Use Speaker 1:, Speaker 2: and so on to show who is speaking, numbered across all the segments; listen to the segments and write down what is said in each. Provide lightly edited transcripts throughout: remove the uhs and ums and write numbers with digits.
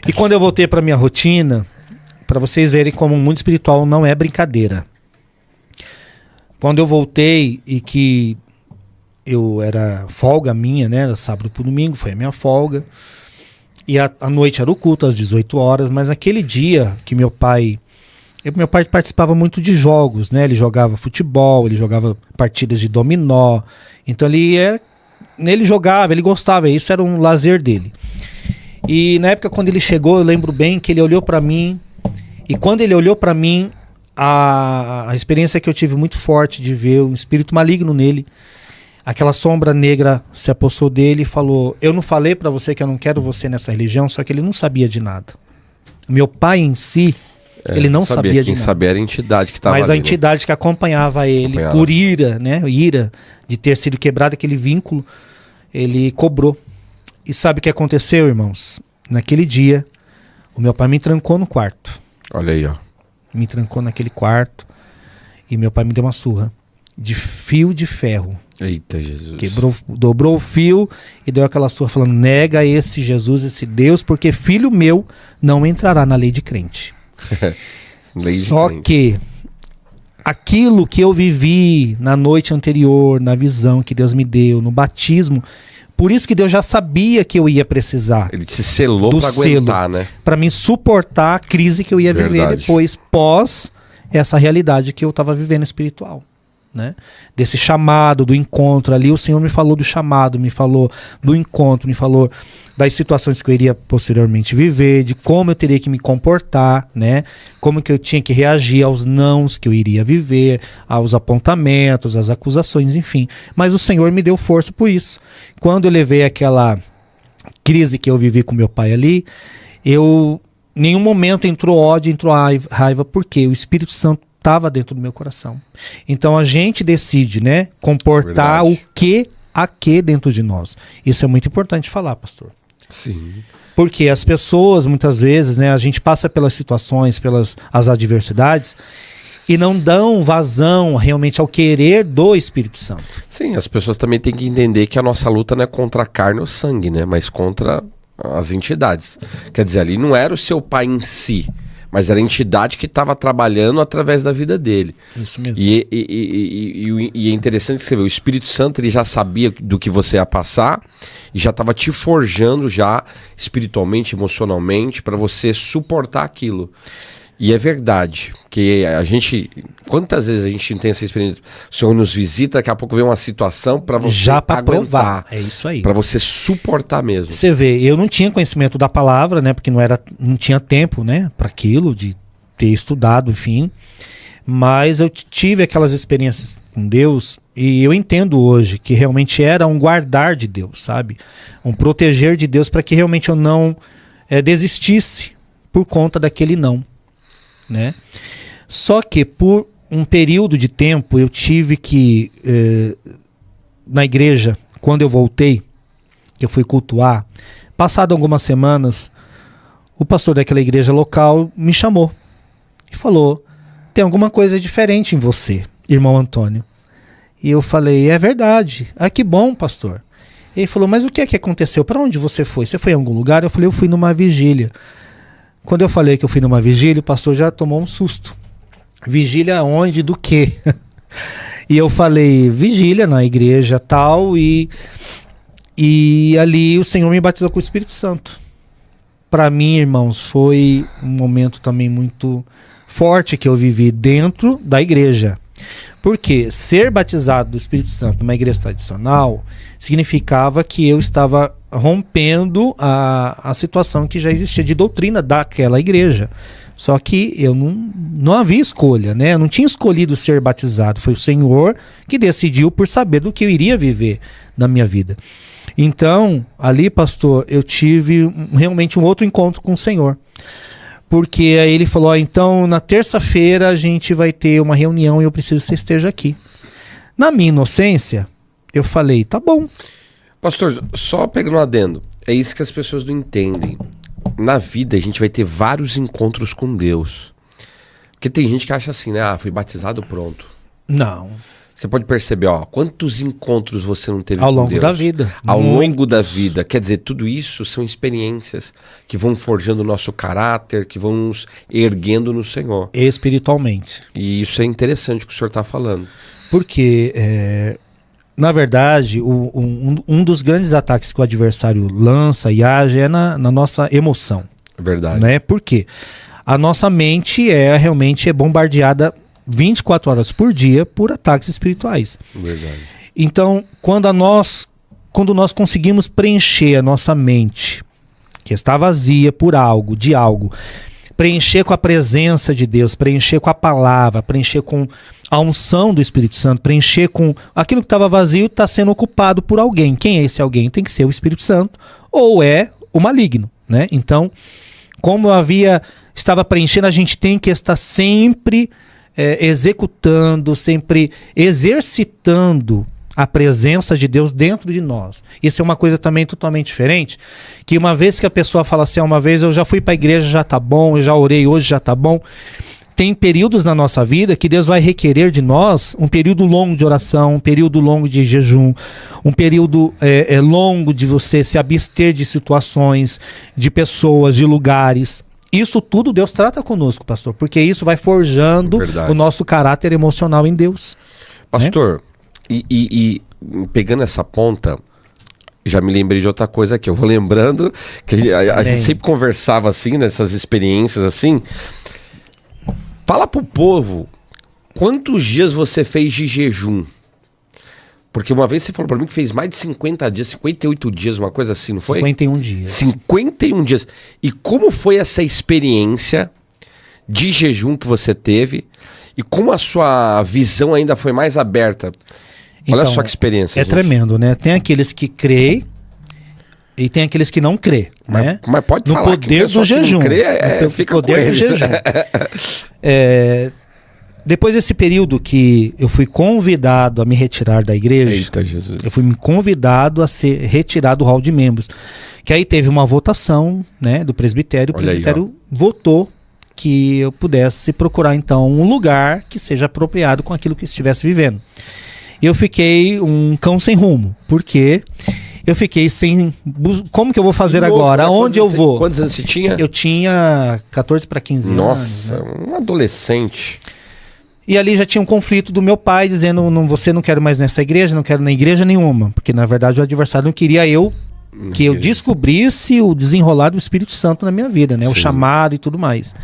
Speaker 1: E quando eu voltei para minha rotina, para vocês verem como o mundo espiritual não é brincadeira. Quando eu voltei e que eu era folga minha, né? Sábado pro domingo, foi a minha folga. E à noite era o culto, às 18 horas. Mas naquele dia que meu pai participava muito de jogos, né? Ele jogava futebol, ele jogava partidas de dominó. Então ele jogava, ele gostava, isso era um lazer dele. E na época quando ele chegou, eu lembro bem que ele olhou para mim. E quando ele olhou para mim, a experiência que eu tive muito forte de ver um espírito maligno nele, aquela sombra negra se apossou dele e falou: eu não falei para você que eu não quero você nessa religião, só que ele não sabia de nada. Meu pai em si, ele não sabia de nada. Quem sabia
Speaker 2: era a entidade que estava ali.
Speaker 1: Mas a entidade que acompanhava ele, por ira, né? Ira de ter sido quebrado aquele vínculo, ele cobrou. E sabe o que aconteceu, irmãos? Naquele dia, o meu pai me trancou no quarto.
Speaker 2: Olha aí, ó.
Speaker 1: Me trancou naquele quarto e meu pai me deu uma surra de fio de ferro.
Speaker 2: Eita, Jesus.
Speaker 1: Dobrou o fio e deu aquela surra falando: nega esse Jesus, esse Deus, porque filho meu não entrará na lei de crente. Só que aquilo que eu vivi na noite anterior, na visão que Deus me deu, no batismo, por isso que Deus já sabia que eu ia precisar.
Speaker 2: Ele te selou para aguentar, né?
Speaker 1: Para me suportar a crise que eu ia viver depois, pós essa realidade que eu estava vivendo espiritual, né? Desse chamado, do encontro ali, o Senhor me falou do chamado, me falou do encontro, me falou das situações que eu iria posteriormente viver, de como eu teria que me comportar, né? Como que eu tinha que reagir aos nãos que eu iria viver, aos apontamentos, às acusações, enfim. Mas o Senhor me deu força por isso. Quando eu levei aquela crise que eu vivi com meu pai ali, em nenhum momento entrou ódio, entrou raiva, porque o Espírito Santo estava dentro do meu coração. Então a gente decide, né, comportar o que a que dentro de nós. Isso é muito importante falar, pastor.
Speaker 2: Sim.
Speaker 1: Porque as pessoas, muitas vezes, né, a gente passa pelas situações, as adversidades, e não dão vazão realmente ao querer do Espírito Santo.
Speaker 2: Sim, as pessoas também têm que entender que a nossa luta não é contra a carne ou sangue, né, mas contra as entidades. Quer dizer, ali não era o seu pai em si, mas era a entidade que estava trabalhando através da vida dele.
Speaker 1: Isso mesmo.
Speaker 2: E é interessante que você vê, o Espírito Santo ele já sabia do que você ia passar e já estava te forjando já espiritualmente, emocionalmente, para você suportar aquilo. E é verdade, que a gente, quantas vezes a gente tem essa experiência, o Senhor nos visita, daqui a pouco vem uma situação para você
Speaker 1: já para provar, é isso aí.
Speaker 2: Para você suportar mesmo.
Speaker 1: Você vê, eu não tinha conhecimento da palavra, né, porque não tinha tempo, né, para aquilo, de ter estudado, enfim, mas eu tive aquelas experiências com Deus e eu entendo hoje que realmente era um guardar de Deus, sabe? Um proteger de Deus para que realmente eu não desistisse por conta daquele não. Né? Só que por um período de tempo eu tive que na igreja, quando eu voltei, que eu fui cultuar, passado algumas semanas, o pastor daquela igreja local me chamou e falou: tem alguma coisa diferente em você, irmão Antônio. E eu falei: é verdade. Ah, que bom, pastor. Ele falou: mas o que é que aconteceu? Para onde você foi? Você foi em algum lugar? Eu falei: eu fui numa vigília. Quando eu falei que eu fui numa vigília, o pastor já tomou um susto. Vigília onde? Do quê? E eu falei: vigília na igreja tal, e ali o Senhor me batizou com o Espírito Santo. Para mim, irmãos, foi um momento também muito forte que eu vivi dentro da igreja. Porque ser batizado do Espírito Santo numa igreja tradicional significava que eu estava rompendo a situação que já existia de doutrina daquela igreja. Só que eu não havia escolha, né? Eu não tinha escolhido ser batizado. Foi o Senhor que decidiu por saber do que eu iria viver na minha vida. Então, ali, pastor, eu tive realmente um outro encontro com o Senhor. Porque aí ele falou: então na terça-feira a gente vai ter uma reunião e eu preciso que você esteja aqui. Na minha inocência, eu falei: tá bom.
Speaker 2: Pastor, só pegando um adendo, é isso que as pessoas não entendem. Na vida a gente vai ter vários encontros com Deus. Porque tem gente que acha assim, né? Ah, fui batizado, pronto.
Speaker 1: Não.
Speaker 2: Você pode perceber, ó, quantos encontros você não teve
Speaker 1: Ao
Speaker 2: com
Speaker 1: longo
Speaker 2: Deus.
Speaker 1: da vida.
Speaker 2: Ao
Speaker 1: Muitos.
Speaker 2: longo da vida. Quer dizer, tudo isso são experiências que vão forjando o nosso caráter, que vão nos erguendo no Senhor.
Speaker 1: Espiritualmente.
Speaker 2: E isso é interessante o que o senhor está falando.
Speaker 1: Porque, na verdade, um dos grandes ataques que o adversário lança e age é na nossa emoção.
Speaker 2: É verdade.
Speaker 1: Né? Por quê? A nossa mente realmente é bombardeada 24 horas por dia por ataques espirituais.
Speaker 2: Verdade.
Speaker 1: Então, quando nós conseguimos preencher a nossa mente, que está vazia por algo, de algo, preencher com a presença de Deus, preencher com a palavra, preencher com a unção do Espírito Santo, preencher com aquilo que estava vazio, está sendo ocupado por alguém. Quem é esse alguém? Tem que ser o Espírito Santo ou é o maligno, né? Então, como estava preenchendo, a gente tem que estar sempre executando, sempre exercitando a presença de Deus dentro de nós. Isso é uma coisa também totalmente diferente, que uma vez que a pessoa fala assim, uma vez eu já fui para a igreja, já tá bom, eu já orei hoje, já tá bom. Tem períodos na nossa vida que Deus vai requerer de nós um período longo de oração, um período longo de jejum, um período longo de você se abster de situações, de pessoas, de lugares. Isso tudo Deus trata conosco, pastor, porque isso vai forjando o nosso caráter emocional em Deus.
Speaker 2: Pastor, né? e pegando essa ponta, já me lembrei de outra coisa aqui. Eu vou lembrando que a gente sempre conversava assim, nessas experiências assim. Fala pro povo, quantos dias você fez de jejum? Porque uma vez você falou pra mim que fez mais de 50 dias, 58 dias, uma coisa assim, não foi?
Speaker 1: 51 dias.
Speaker 2: 51 dias. E como foi essa experiência de jejum que você teve? E como a sua visão ainda foi mais aberta? Olha
Speaker 1: Então,
Speaker 2: só que experiência, gente.
Speaker 1: Tremendo, né? Tem aqueles que creem e tem aqueles que não crê, né?
Speaker 2: Mas pode
Speaker 1: no
Speaker 2: falar
Speaker 1: poder
Speaker 2: que o
Speaker 1: do jejum.
Speaker 2: Crê, fica
Speaker 1: poder
Speaker 2: com
Speaker 1: do
Speaker 2: eles.
Speaker 1: jejum. Depois desse período que eu fui convidado a me retirar da igreja,
Speaker 2: Eita, Jesus.
Speaker 1: eu fui convidado a ser retirado do hall de membros. Que aí teve uma votação, né, do presbitério. O presbitério votou que eu pudesse procurar então um lugar que seja apropriado com aquilo que estivesse vivendo. Eu fiquei um cão sem rumo, porque eu fiquei sem... Como que eu vou fazer agora? Aonde eu vou?
Speaker 2: Quantos anos você tinha?
Speaker 1: Eu tinha 14 para 15 anos.
Speaker 2: Nossa, né? Um adolescente.
Speaker 1: E ali já tinha um conflito do meu pai, dizendo, você não quero mais nessa igreja, não quero na igreja nenhuma. Porque na verdade o adversário não queria eu descobrisse o desenrolar do Espírito Santo na minha vida, né? Sim. O chamado e tudo mais.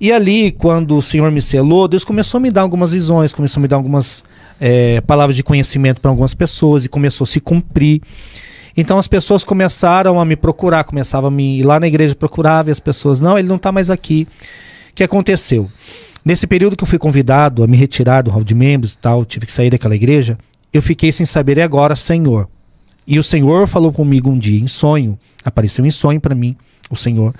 Speaker 1: E ali, quando o Senhor me selou, Deus começou a me dar algumas visões, começou a me dar algumas palavras de conhecimento para algumas pessoas e começou a se cumprir. Então as pessoas começaram a me procurar, começavam a me ir lá na igreja procurar, e as pessoas, não, ele não está mais aqui. O que aconteceu? Nesse período que eu fui convidado a me retirar do hall de membros e tal, tive que sair daquela igreja, eu fiquei sem saber, e agora, Senhor? E o Senhor falou comigo um dia, em sonho, apareceu em sonho para mim, o Senhor.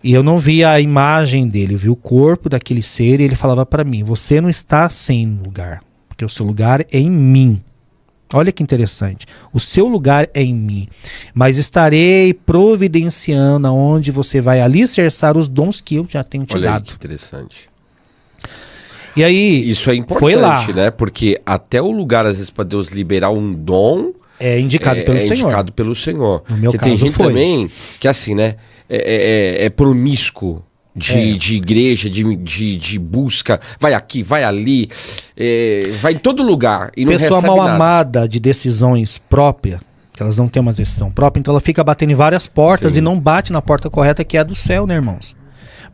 Speaker 1: E eu não vi a imagem dele, eu vi o corpo daquele ser e ele falava para mim, você não está sem lugar, porque o seu lugar é em mim. Olha que interessante, o seu lugar é em mim, mas estarei providenciando aonde você vai alicerçar os dons que eu já tenho te dado.
Speaker 2: Olha aí, que interessante.
Speaker 1: E aí,
Speaker 2: isso é importante,
Speaker 1: foi lá,
Speaker 2: né? Porque até o lugar, às vezes, para Deus liberar um dom...
Speaker 1: É indicado pelo Senhor.
Speaker 2: É indicado pelo Senhor.
Speaker 1: No meu
Speaker 2: Porque
Speaker 1: caso
Speaker 2: tem gente
Speaker 1: foi.
Speaker 2: também que assim, né? É promíscuo de igreja, de busca. Vai aqui, vai ali. Vai em todo lugar e não
Speaker 1: pessoa
Speaker 2: recebe
Speaker 1: mal
Speaker 2: nada.
Speaker 1: amada de decisões próprias, que elas não têm uma decisão própria, então ela fica batendo em várias portas. Sim. E não bate na porta correta, que é a do céu, né, irmãos?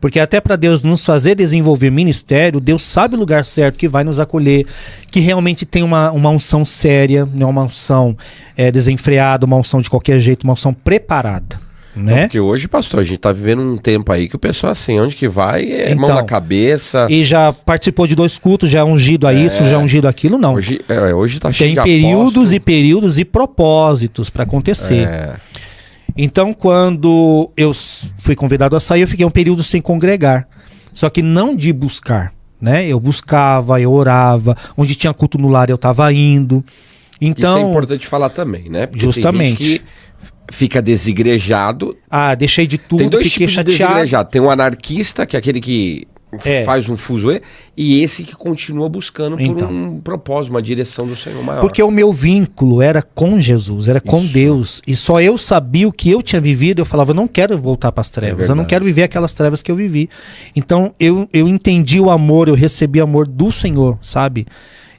Speaker 1: Porque até para Deus nos fazer desenvolver ministério, Deus sabe o lugar certo que vai nos acolher, que realmente tem uma unção séria, não uma unção desenfreada, uma unção de qualquer jeito, uma unção preparada. Né?
Speaker 2: Porque hoje, pastor, a gente tá vivendo um tempo aí que o pessoal assim, onde que vai, mão na cabeça.
Speaker 1: E já participou de 2 cultos, já é ungido a isso, já é ungido aquilo, não.
Speaker 2: Hoje tá cheio de
Speaker 1: tem períodos e períodos e propósitos para acontecer. Então, quando eu fui convidado a sair, eu fiquei um período sem congregar. Só que não de buscar, né? Eu buscava, eu orava. Onde tinha culto no lar, eu estava indo. Então,
Speaker 2: isso é importante falar também, né? Porque
Speaker 1: justamente.
Speaker 2: Tem gente que fica desigrejado.
Speaker 1: Deixei de tudo,
Speaker 2: tem 2
Speaker 1: fiquei
Speaker 2: tipos
Speaker 1: chateado.
Speaker 2: De desigrejado. Tem um anarquista, que é aquele que faz um fuzuê, e esse que continua buscando por
Speaker 1: Então.
Speaker 2: um propósito, uma direção do Senhor maior.
Speaker 1: Porque o meu vínculo era com Jesus, era com
Speaker 2: Isso.
Speaker 1: Deus. E só eu sabia o que eu tinha vivido. Eu falava, eu não quero voltar para as trevas. Eu não
Speaker 2: verdade.
Speaker 1: quero viver aquelas trevas que eu vivi. Então eu entendi o amor, eu recebi amor do Senhor, sabe?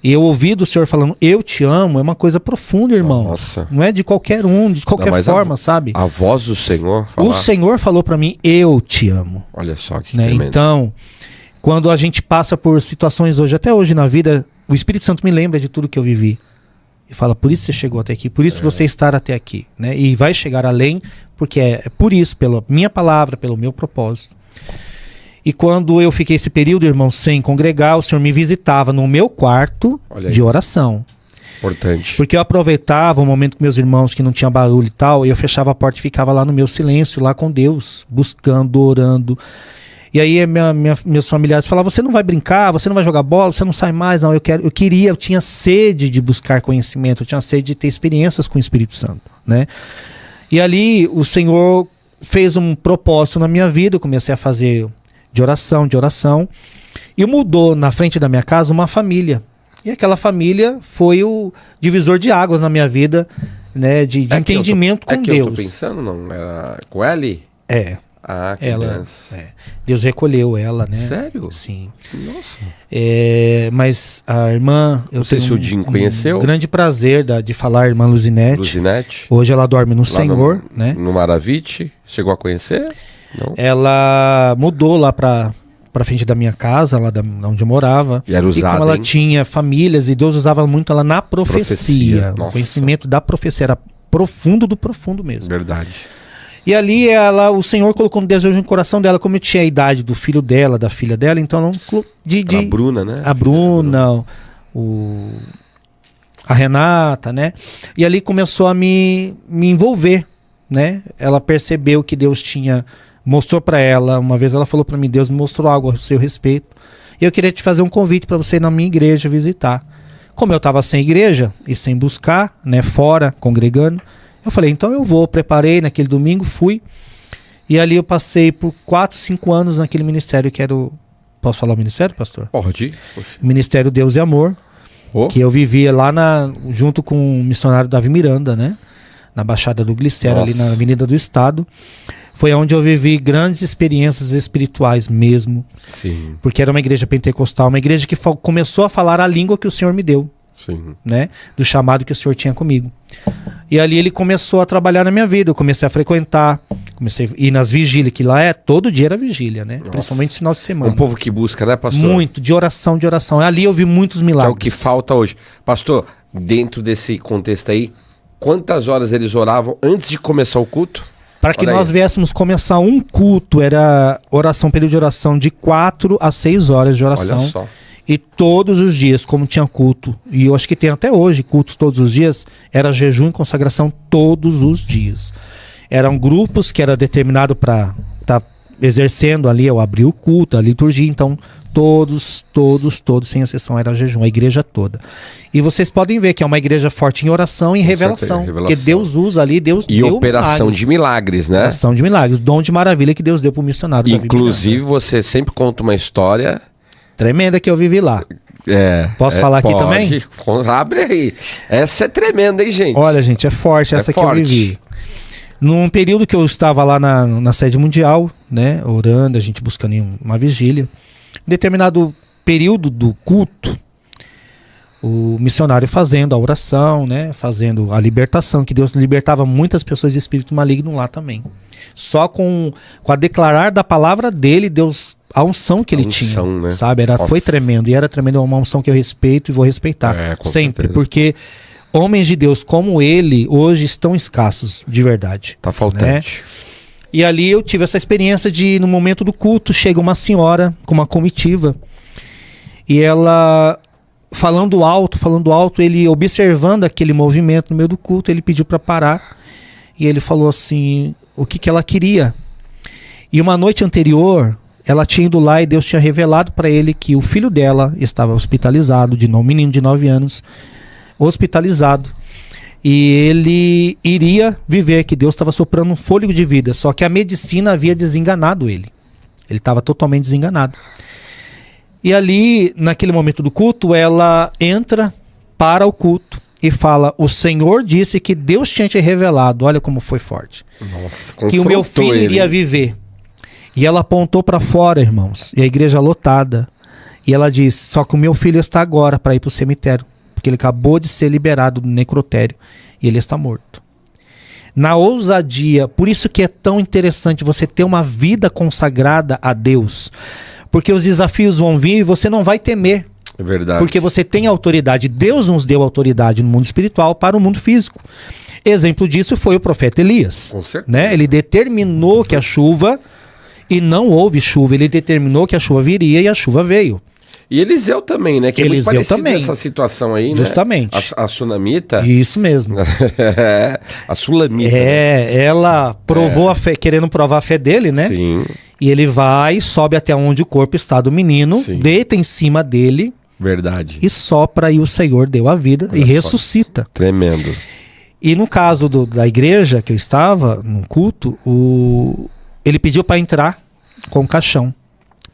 Speaker 1: E eu ouvi do Senhor falando, eu te amo, é uma coisa profunda, irmão.
Speaker 2: Nossa.
Speaker 1: Não é de qualquer um, de qualquer
Speaker 2: mais
Speaker 1: forma, sabe?
Speaker 2: A voz do Senhor falar,
Speaker 1: O Senhor falou para mim, eu te amo.
Speaker 2: olha só que
Speaker 1: Né?
Speaker 2: tremendo.
Speaker 1: Então, quando a gente passa por situações hoje, até hoje na vida, o Espírito Santo me lembra de tudo que eu vivi. E fala, por isso você chegou até aqui, por isso você está até aqui. Né? E vai chegar além, porque é por isso, pela minha palavra, pelo meu propósito. E quando eu fiquei esse período, irmão, sem congregar, o Senhor me visitava no meu quarto
Speaker 2: Olha aí.
Speaker 1: de oração.
Speaker 2: Importante.
Speaker 1: Porque eu aproveitava o momento com meus irmãos que não tinha barulho e tal, e eu fechava a porta e ficava lá no meu silêncio, lá com Deus, buscando, orando. E aí meus familiares falavam, você não vai brincar, você não vai jogar bola, você não sai mais, não, eu tinha sede de buscar conhecimento, eu tinha sede de ter experiências com o Espírito Santo, né? E ali o Senhor fez um propósito na minha vida, eu comecei a fazer de oração, e mudou na frente da minha casa uma família. E aquela família foi o divisor de águas na minha vida, né, de entendimento com Deus.
Speaker 2: Eu tô pensando, não? Era com Ellie?
Speaker 1: É.
Speaker 2: Ah, que
Speaker 1: Ela,
Speaker 2: benção.
Speaker 1: Deus recolheu ela, né?
Speaker 2: Sério?
Speaker 1: Sim.
Speaker 2: Nossa.
Speaker 1: Mas a irmã...
Speaker 2: Não sei se o Dinho conheceu.
Speaker 1: Um grande prazer de falar, a irmã Luzinete.
Speaker 2: Luzinete.
Speaker 1: Hoje ela dorme no
Speaker 2: Lá
Speaker 1: Senhor, né?
Speaker 2: No Maravite. Chegou a conhecer? Não.
Speaker 1: Ela mudou lá pra frente da minha casa, lá onde eu morava.
Speaker 2: E era usada,
Speaker 1: como ela
Speaker 2: hein?
Speaker 1: tinha famílias, e Deus usava muito ela na profecia. O
Speaker 2: Nossa.
Speaker 1: conhecimento da profecia era profundo do profundo mesmo.
Speaker 2: Verdade.
Speaker 1: E ali o Senhor colocou um desejo no coração dela, como eu tinha a idade do filho dela, da filha dela, então não
Speaker 2: A Bruna, né?
Speaker 1: a Bruna, a Renata, né? E ali começou a me envolver, né? Ela percebeu que Deus mostrou para ela, uma vez ela falou para mim, Deus me mostrou algo a seu respeito. E eu queria te fazer um convite para você ir na minha igreja visitar. Como eu estava sem igreja e sem buscar, né, fora, congregando, eu falei, então eu vou, preparei naquele domingo, fui. E ali eu passei por 4, 5 anos naquele ministério que era Posso falar o ministério, pastor?
Speaker 2: Pode.
Speaker 1: Ministério Deus e Amor, que eu vivia lá junto com o missionário Davi Miranda, né? Na Baixada do Glicério, ali na Avenida do Estado. Foi onde eu vivi grandes experiências espirituais mesmo.
Speaker 2: Sim.
Speaker 1: Porque era uma igreja pentecostal, uma igreja que começou a falar a língua que o Senhor me deu.
Speaker 2: Sim.
Speaker 1: Né? Do chamado que o Senhor tinha comigo. E ali ele começou a trabalhar na minha vida. Eu comecei a frequentar, comecei a ir nas vigílias, que lá todo dia era vigília, né?
Speaker 2: Nossa.
Speaker 1: Principalmente no final de semana.
Speaker 2: Um povo que busca, né, pastor?
Speaker 1: Muito, de oração. Ali eu vi muitos milagres.
Speaker 2: Que é o que falta hoje. Pastor, dentro desse contexto aí, quantas horas eles oravam antes de começar o culto?
Speaker 1: Para que nós viéssemos começar um culto, era período de oração de 4 a 6 horas de oração.
Speaker 2: Olha só.
Speaker 1: E todos os dias, como tinha culto, e eu acho que tem até hoje cultos todos os dias, era jejum e consagração todos os dias. Eram grupos que era determinado para estar exercendo ali, eu abri o culto, a liturgia, então todos, sem exceção, era jejum, a igreja toda. E vocês podem ver que é uma igreja forte em oração e em revelação, porque Deus usa ali, Deus
Speaker 2: e
Speaker 1: deu
Speaker 2: operação de milagres, né?
Speaker 1: Operação de milagres, dom de maravilha que Deus deu para o missionário.
Speaker 2: Inclusive, você sempre conta uma história
Speaker 1: tremenda que eu vivi lá. Posso falar aqui também?
Speaker 2: Abre aí. Essa é tremenda, hein, gente?
Speaker 1: Olha, gente, é forte essa que eu vivi. Num período que eu estava lá na sede mundial, né, orando, a gente buscando uma vigília, em determinado período do culto, o missionário fazendo a oração, né, fazendo a libertação, que Deus libertava muitas pessoas de espírito maligno lá também. Só com a declarar da palavra dele, Deus, a unção que ele tinha, né? Sabe? Foi tremendo, e era tremendo, uma unção que eu respeito e vou respeitar sempre,
Speaker 2: certeza.
Speaker 1: Porque homens de Deus como ele hoje estão escassos, de verdade.
Speaker 2: Tá faltante.
Speaker 1: Né? E ali eu tive essa experiência no momento do culto, chega uma senhora com uma comitiva, e ela falando alto, ele observando aquele movimento no meio do culto, ele pediu para parar, e ele falou assim, o que ela queria. E uma noite anterior, ela tinha ido lá e Deus tinha revelado para ele que o filho dela estava hospitalizado, um menino de 9 anos, hospitalizado. E ele iria viver, que Deus estava soprando um fôlego de vida. Só que a medicina havia desenganado ele. Ele estava totalmente desenganado. E ali, naquele momento do culto, ela entra para o culto e fala: o Senhor disse que Deus tinha te revelado. Olha como foi forte.
Speaker 2: Nossa,
Speaker 1: que o meu filho iria viver. E ela apontou para fora, irmãos, e a igreja lotada. E ela disse: só que o meu filho está agora para ir para o cemitério, porque ele acabou de ser liberado do necrotério e ele está morto. Na ousadia, por isso que é tão interessante você ter uma vida consagrada a Deus, porque os desafios vão vir e você não vai temer.
Speaker 2: É verdade.
Speaker 1: Porque você tem autoridade. Deus nos deu autoridade no mundo espiritual para o mundo físico. Exemplo disso foi o profeta Elias.
Speaker 2: Com certeza.
Speaker 1: Né? Ele determinou que a chuva, e não houve chuva. Ele determinou que a chuva viria e a chuva veio.
Speaker 2: E Eliseu também, né? Que
Speaker 1: Eliseu
Speaker 2: é muito parecido
Speaker 1: também.
Speaker 2: Essa situação aí,
Speaker 1: Justamente.
Speaker 2: Né? A Sunamita.
Speaker 1: Isso mesmo.
Speaker 2: A Sulamita.
Speaker 1: Ela provou a fé, querendo provar a fé dele, né?
Speaker 2: Sim.
Speaker 1: E ele vai, sobe até onde o corpo está do menino,
Speaker 2: Sim.
Speaker 1: deita em cima dele.
Speaker 2: Verdade.
Speaker 1: E sopra, e o Senhor deu a vida.
Speaker 2: Olha
Speaker 1: e
Speaker 2: só.
Speaker 1: ressuscita.
Speaker 2: Tremendo.
Speaker 1: E no caso da igreja que eu estava, no culto, ele pediu para entrar com o caixão.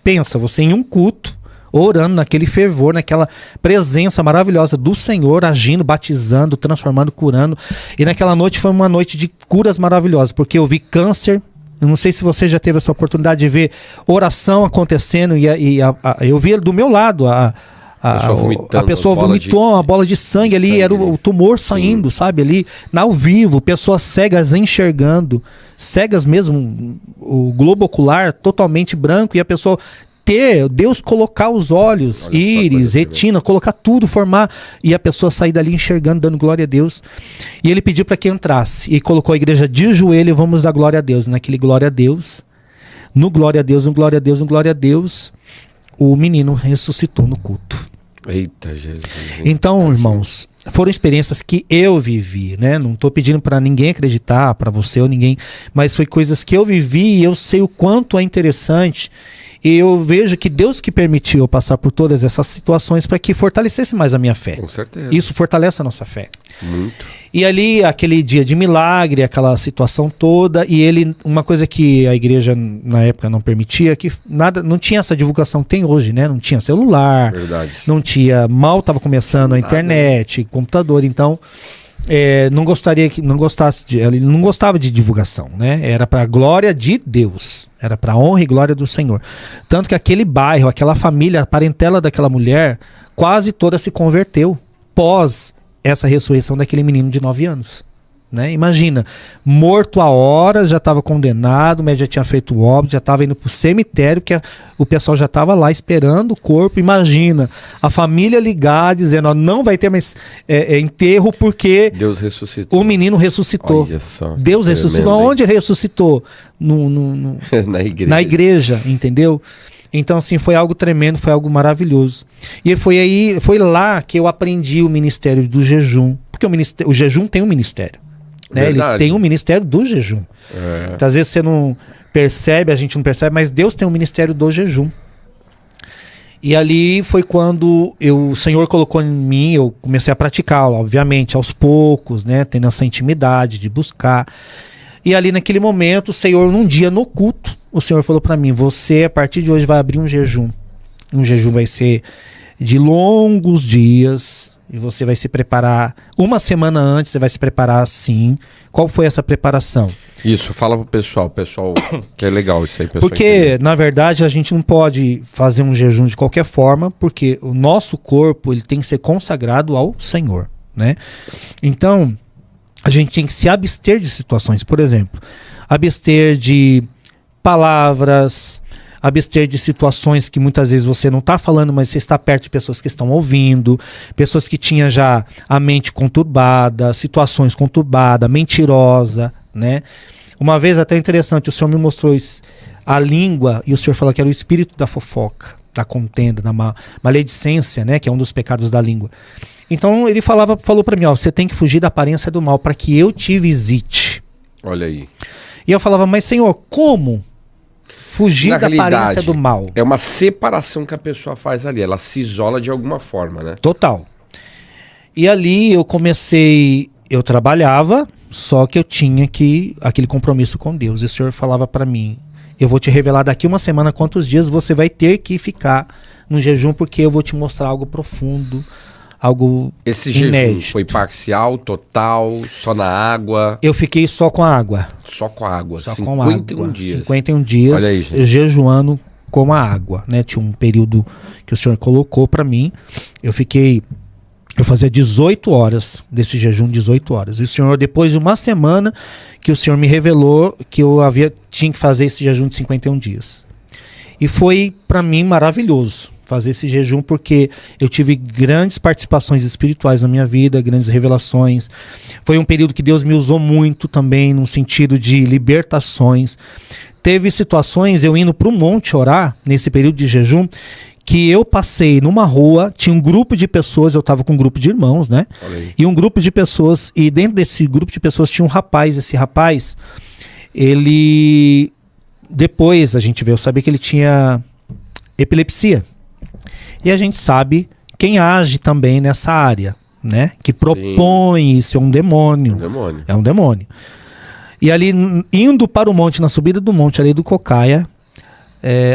Speaker 1: Pensa, você em um culto, orando naquele fervor, naquela presença maravilhosa do Senhor, agindo, batizando, transformando, curando. E naquela noite foi uma noite de curas maravilhosas, porque eu vi câncer. Eu não sei se você já teve essa oportunidade de ver oração acontecendo, eu vi do meu lado a pessoa vomitou uma bola de sangue ali, era o tumor saindo, sabe, ali, ao vivo, pessoas cegas enxergando, cegas mesmo, o globo ocular totalmente branco, e a pessoa Deus colocar os olhos, íris, retina, colocar tudo, formar, e a pessoa sair dali enxergando, dando glória a Deus. E ele pediu para que entrasse, e colocou a igreja de joelho, e vamos dar glória a Deus. Naquele glória a Deus, no glória a Deus, no glória a Deus, no glória a Deus, o menino ressuscitou no culto.
Speaker 2: Eita, Jesus.
Speaker 1: Então, irmãos, foram experiências que eu vivi, né? Não estou pedindo para ninguém acreditar, para você ou ninguém, mas foi coisas que eu vivi e eu sei o quanto é interessante. E eu vejo que Deus que permitiu eu passar por todas essas situações para que fortalecesse mais a minha fé.
Speaker 2: Com certeza.
Speaker 1: Isso fortalece a nossa fé.
Speaker 2: Muito.
Speaker 1: E ali, aquele dia de milagre, aquela situação toda, e ele, uma coisa que a igreja na época não permitia, que nada, não tinha essa divulgação que tem hoje, né? Não tinha celular,
Speaker 2: Verdade.
Speaker 1: não tinha, mal estava começando a internet, computador, então ele não gostava de divulgação, né? Era para a glória de Deus, era para a honra e glória do Senhor. Tanto que aquele bairro, aquela família, a parentela daquela mulher, quase toda se converteu pós essa ressurreição daquele menino de 9 anos. Né? Imagina, morto há horas, já estava condenado, o médico já tinha feito o óbito, já estava indo para o cemitério, que o pessoal já estava lá esperando o corpo. Imagina, a família ligar, dizendo, ó, não vai ter mais enterro porque
Speaker 2: Deus ressuscitou.
Speaker 1: O menino ressuscitou.
Speaker 2: Olha só,
Speaker 1: Deus ressuscitou. Onde ele ressuscitou? Na igreja, entendeu? Então, assim, foi algo tremendo, foi algo maravilhoso. E foi lá que eu aprendi o ministério do jejum. Porque o jejum tem um ministério. Né? Ele tem um ministério do jejum. Então, às vezes você não percebe, a gente não percebe, mas Deus tem um ministério do jejum. E ali foi quando o Senhor colocou em mim, eu comecei a praticá-lo, obviamente, aos poucos, né? Tendo essa intimidade de buscar. E ali naquele momento, o Senhor, num dia no culto, o Senhor falou para mim, você a partir de hoje vai abrir um jejum. Um jejum vai ser de longos dias, e você vai se preparar, uma semana antes você vai se preparar assim. Qual foi essa preparação?
Speaker 2: Isso, fala pro pessoal que é legal isso aí, pessoal.
Speaker 1: Porque, na verdade, a gente não pode fazer um jejum de qualquer forma, porque o nosso corpo ele tem que ser consagrado ao Senhor, né? Então, a gente tem que se abster de situações, por exemplo, abster de palavras, abster de situações que muitas vezes você não está falando, mas você está perto de pessoas que estão ouvindo, pessoas que tinham já a mente conturbada, situações conturbadas, mentirosa, né? Uma vez até interessante, o Senhor me mostrou a língua, e o Senhor falou que era o espírito da fofoca, da contenda, da maledicência, né? Que é um dos pecados da língua. Então ele falou para mim, ó, você tem que fugir da aparência do mal para que eu te visite.
Speaker 2: Olha aí.
Speaker 1: E eu falava, mas Senhor, como fugir da aparência do mal?
Speaker 2: É uma separação que a pessoa faz ali, ela se isola de alguma forma, né?
Speaker 1: Total. E ali eu trabalhava, só que eu tinha aquele compromisso com Deus. E o Senhor falava para mim, eu vou te revelar daqui uma semana quantos dias você vai ter que ficar no jejum, porque eu vou te mostrar algo profundo, algo
Speaker 2: Esse
Speaker 1: inédito.
Speaker 2: jejum foi parcial, total, só na água?
Speaker 1: Eu fiquei só com a água.
Speaker 2: Só com a água,
Speaker 1: Só
Speaker 2: 51
Speaker 1: com água.
Speaker 2: dias.
Speaker 1: 51 dias
Speaker 2: Olha aí, gente.
Speaker 1: jejuando com a água, né? Tinha um período que o Senhor colocou para mim. Eu fazia 18 horas desse jejum, 18 horas. E o Senhor, depois de uma semana, que o Senhor me revelou que eu tinha que fazer esse jejum de 51 dias. E foi para mim maravilhoso fazer esse jejum, porque eu tive grandes participações espirituais na minha vida, grandes revelações. Foi um período que Deus me usou muito também, no sentido de libertações. Teve situações, eu indo para o monte orar, nesse período de jejum, que eu passei numa rua, tinha um grupo de pessoas, eu estava com um grupo de irmãos, né? E um grupo de pessoas, e dentro desse grupo de pessoas tinha um rapaz. Esse rapaz, ele... Depois a gente veio saber que ele tinha epilepsia. E a gente sabe quem age também nessa área, né? Que propõe isso, é um demônio. É um demônio. E ali, indo para o monte, na subida do monte ali do Cocaia,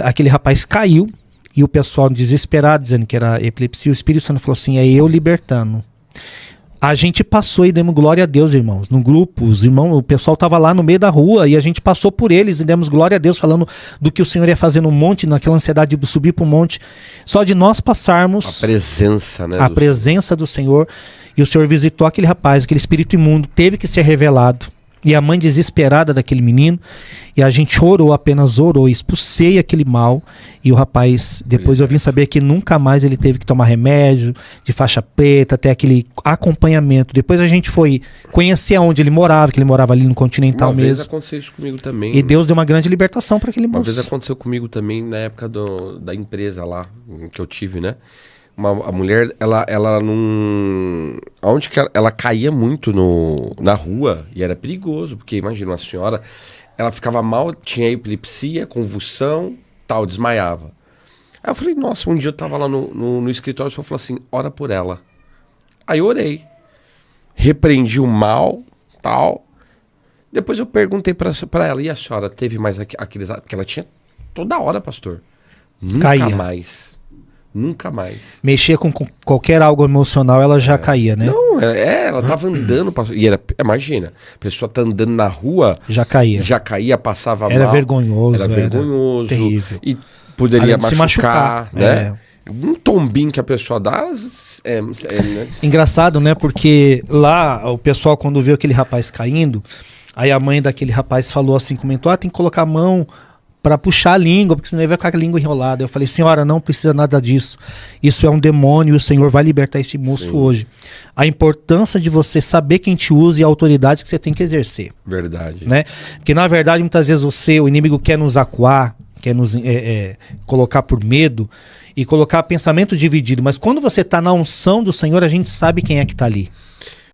Speaker 1: aquele rapaz caiu, e o pessoal desesperado, dizendo que era epilepsia, o Espírito Santo falou assim, é eu libertando. A gente passou e demos glória a Deus, irmãos. No grupo, os irmãos, o pessoal estava lá no meio da rua e a gente passou por eles e demos glória a Deus, falando do que o Senhor ia fazer no monte, naquela ansiedade de subir para o monte. Só de nós passarmos...
Speaker 2: A presença, né?
Speaker 1: A presença do Senhor. E o Senhor visitou aquele rapaz, aquele espírito imundo, teve que ser revelado. E a mãe desesperada daquele menino, e a gente apenas orou, expulsei aquele mal, e o rapaz, depois eu vim saber que nunca mais ele teve que tomar remédio, de faixa preta, até aquele acompanhamento. Depois a gente foi conhecer onde ele morava, que ele morava ali no Continental mesmo. Uma vez
Speaker 2: aconteceu isso comigo também.
Speaker 1: E Deus deu uma grande libertação para aquele moço.
Speaker 2: Uma vez aconteceu comigo também, na época da empresa lá, que eu tive, né? A mulher, ela não... Onde que ela caía muito na rua, e era perigoso, porque imagina, uma senhora, ela ficava mal, tinha epilepsia, convulsão, tal, desmaiava. Aí eu falei, nossa, um dia eu tava lá no escritório, o senhor falou assim, ora por ela. Aí eu orei, repreendi o mal, tal. Depois eu perguntei pra ela, e a senhora teve mais aqueles... Porque ela tinha toda hora, pastor. Nunca mais. Nunca mais.
Speaker 1: Mexia com qualquer algo emocional, ela já caía, né?
Speaker 2: Não, ela tava andando, e imagina, a pessoa tá andando na rua...
Speaker 1: Já caía,
Speaker 2: passava mal.
Speaker 1: Era vergonhoso.
Speaker 2: Era vergonhoso.
Speaker 1: Terrível.
Speaker 2: E poderia
Speaker 1: se machucar,
Speaker 2: né? Um tombinho que a pessoa dá... né?
Speaker 1: Engraçado, né? Porque lá, o pessoal, quando viu aquele rapaz caindo, aí a mãe daquele rapaz falou assim, comentou, tem que colocar a mão... para puxar a língua, porque senão ele vai ficar com a língua enrolada. Eu falei, senhora, não precisa nada disso. Isso é um demônio e o Senhor vai libertar esse moço hoje. A importância de você saber quem te usa e a autoridade que você tem que exercer.
Speaker 2: Verdade.
Speaker 1: Né? Porque na verdade, muitas vezes o inimigo quer nos acuar, quer nos colocar por medo e colocar pensamento dividido. Mas quando você está na unção do Senhor, a gente sabe quem é que está ali.